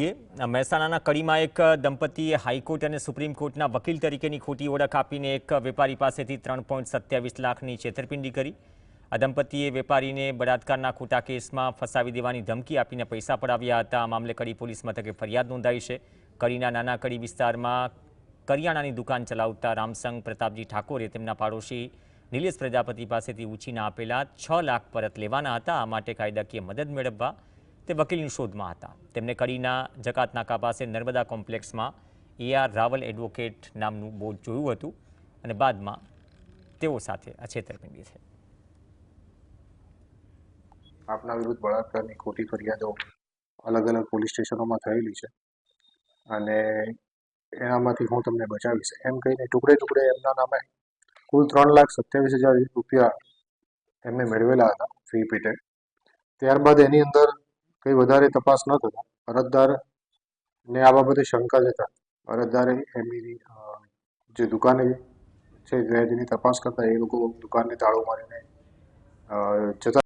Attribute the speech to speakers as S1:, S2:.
S1: મહેસાણાના કડીમાં એક દંપતીએ હાઈકોર્ટ અને સુપ્રીમ કોર્ટના વકીલ તરીકેની ખોટી ઓળખ આપીને એક વેપારી પાસેથી 3.27 લાખની છેતરપિંડી કરી। આ દંપતીએ વેપારીને બળાત્કારના ખોટા કેસમાં ફસાવી દેવાની ધમકી આપીને પૈસા પડાવ્યા હતા। આ મામલે કડી પોલીસ મથકે ફરિયાદ નોંધાઈ છે। કડીના નાના કડી વિસ્તારમાં કરિયાણાની દુકાન ચલાવતા રામસંગ પ્રતાપજી ઠાકોરે તેમના પાડોશી નિલેશ પ્રજાપતિ પાસેથી ઉછીના આપેલા 6 લાખ પરત લેવાના હતા। આ માટે કાયદાકીય મદદ મેળવવા તે વકીલની શોધમાં હતા। તેમને કડીના જકાત નાકા પાસે નર્મદા કોમ્પ્લેક્સમાં AR રાવલ એડવોકેટ નામનું બોર્ડ જોયું હતું અને બાદમાં તેઓ સાથે આ છેતરપિંડી થઈ।
S2: આપના વિરુદ્ધ બળાત્કારની ખોટી ફરિયાદો અલગ અલગ પોલીસ સ્ટેશનોમાં થયેલી છે અને એનામાંથી હું તમને બચાવીશ એમ કહીને ટુકડે ટુકડે એમના નામે કુલ 3,27,000 રૂપિયા એમને મેળવેલા હતા ફી પેટે। ત્યારબાદ એની અંદર કંઈ વધારે તપાસ ન થતાં અરજદારને આ બાબતે શંકા જતા અરજદારે એમની જે દુકાને છે જેની તપાસ કરતા એ લોકો દુકાનને તાળું મારીને જતા